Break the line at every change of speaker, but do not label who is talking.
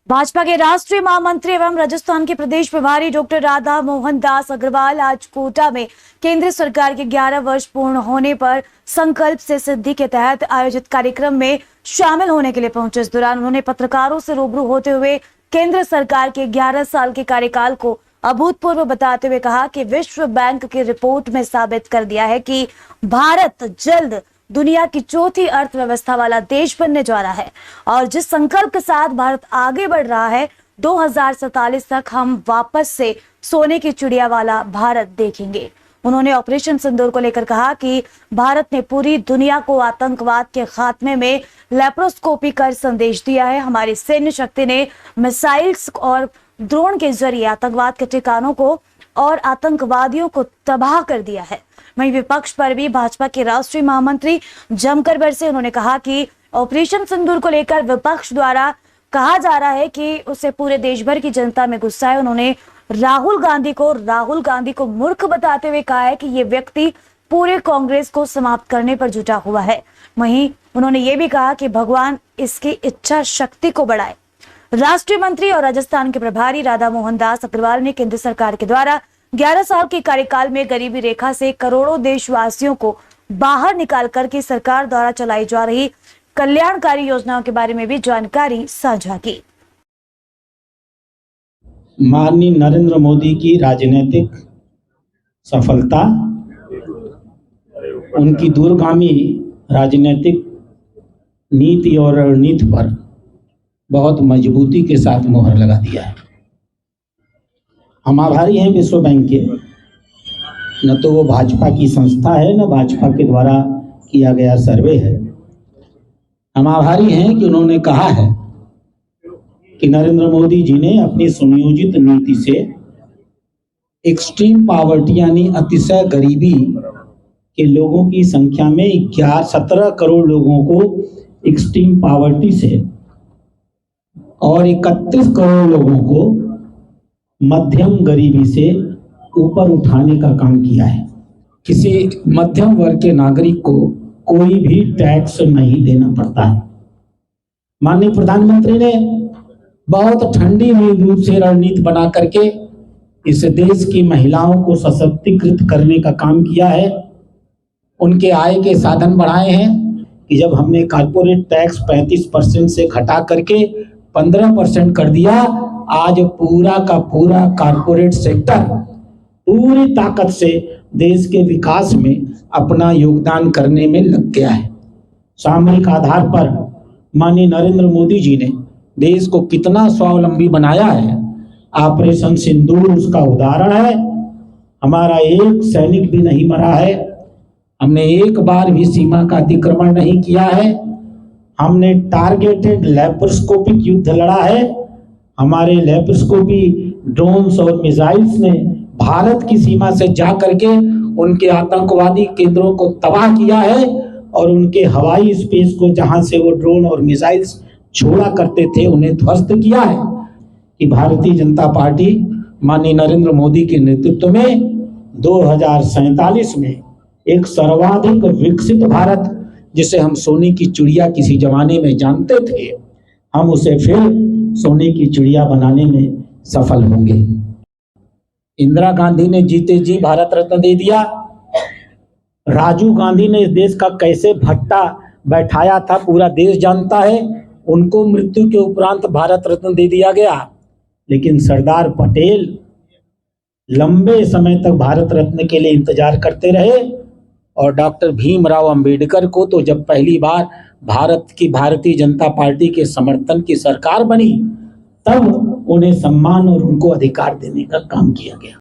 भाजपा के राष्ट्रीय महामंत्री एवं राजस्थान के प्रदेश प्रभारी डॉक्टर राधा मोहन दास अग्रवाल आज कोटा में केंद्र सरकार के 11 वर्ष पूर्ण होने पर संकल्प से सिद्धि के तहत आयोजित कार्यक्रम में शामिल होने के लिए पहुंचे। इस दौरान उन्होंने पत्रकारों से रूबरू होते हुए केंद्र सरकार के 11 साल के कार्यकाल को अभूतपूर्व बताते हुए कहा कि विश्व बैंक की रिपोर्ट में साबित कर दिया है कि भारत जल्द दुनिया की चौथी अर्थव्यवस्था वाला देश बनने जा रहा है और जिस संकल्प के साथ भारत आगे बढ़ रहा है 2047 तक हम वापस से सोने की चिड़िया वाला भारत देखेंगे। उन्होंने ऑपरेशन सिंदूर को लेकर कहा कि भारत ने पूरी दुनिया को आतंकवाद के खात्मे में लेप्रोस्कोपी कर संदेश दिया है। हमारी सैन्य शक्ति ने मिसाइल्स और ड्रोन के जरिए आतंकवाद के ठिकानों को और आतंकवादियों को तबाह कर दिया है। वहीं विपक्ष पर भी भाजपा के राष्ट्रीय महामंत्री जमकर बरसे। उन्होंने कहा कि ऑपरेशन सिंदूर को लेकर विपक्ष द्वारा कहा जा रहा है कि उसे पूरे देश भर की जनता में गुस्सा है। उन्होंने राहुल गांधी को मूर्ख बताते हुए कहा है कि ये व्यक्ति पूरे कांग्रेस को समाप्त करने पर जुटा हुआ है। वहीं उन्होंने ये भी कहा कि भगवान इसकी इच्छा शक्ति को बढ़ाए। राष्ट्रीय मंत्री और राजस्थान के प्रभारी राधा मोहन दास अग्रवाल ने केंद्र सरकार के द्वारा 11 साल के कार्यकाल में गरीबी रेखा से करोड़ों देशवासियों को बाहर निकाल कर की सरकार द्वारा चलाई जा रही कल्याणकारी योजनाओं के बारे में भी जानकारी साझा की।
माननीय नरेंद्र मोदी की राजनीतिक सफलता, उनकी दूरगामी राजनीतिक नीति और रणनीति पर बहुत मजबूती के साथ मोहर लगा दिया है। हम आभारी हैं विश्व बैंक के। न तो वो भाजपा की संस्था है, न भाजपा के द्वारा किया गया सर्वे है। हम आभारी हैं कि उन्होंने कहा है कि नरेंद्र मोदी जी ने अपनी सुनियोजित नीति से एक्सट्रीम पॉवर्टी यानी अतिशय गरीबी के लोगों की संख्या में 17 करोड़ लोगों को एक्सट्रीम पॉवर्टी से और 31 करोड़ लोगों को मध्यम गरीबी से ऊपर उठाने का काम किया है। किसी मध्यम वर्ग के नागरिक को कोई भी टैक्स नहीं देना पड़ता है। माननीय प्रधानमंत्री ने बहुत ठंडी हुई दूध से रणनीति बना करके इस देश की महिलाओं को सशक्तिकृत करने का काम किया है। उनके आय के साधन बढ़ाए हैं कि जब हमने कॉर्पोरेट टैक्स 35% से घटा करके 15% कर दिया, आज पूरा का पूरा कॉर्पोरेट सेक्टर पूरी ताकत से देश के विकास में अपना योगदान करने में लग गया है। सामरिक आधार पर माननीय नरेंद्र मोदी जी ने देश को कितना स्वावलंबी बनाया है। ऑपरेशन सिंदूर उसका उदाहरण है। हमारा एक सैनिक भी नहीं मरा है। हमने एक बार भी सीमा का अतिक्रमण नहीं किया है। हमने टारगेटेड लेप्रोस्कोपिक युद्ध लड़ा है। हमारे लेप्रोस्कोपी ड्रोन्स और मिसाइल्स ने भारत की सीमा से जा करके उनके आतंकवादी केंद्रों को तबाह किया है और उनके हवाई स्पेस को जहां से वो ड्रोन और मिसाइल्स छोड़ा करते थे उन्हें ध्वस्त किया है। कि भारतीय जनता पार्टी माननीय नरेंद्र मोदी के नेतृत्व में 2047 में एक सर्वाधिक विकसित भारत, जिसे हम सोने की चिड़िया किसी जमाने में जानते थे, हम उसे फिर सोने की चिड़िया बनाने में सफल होंगे। इंदिरा गांधी ने जीते जी भारत रत्न दे दिया। राजीव गांधी ने इस देश का कैसे भट्टा बैठाया था पूरा देश जानता है। उनको मृत्यु के उपरांत भारत रत्न दे दिया गया। लेकिन सरदार पटेल लंबे समय तक भारत रत्न के लिए इंतजार करते रहे और डॉक्टर भीमराव अंबेडकर को तो जब पहली बार भारत की भारतीय जनता पार्टी के समर्थन की सरकार बनी तब उन्हें सम्मान और उनको अधिकार देने का काम किया गया।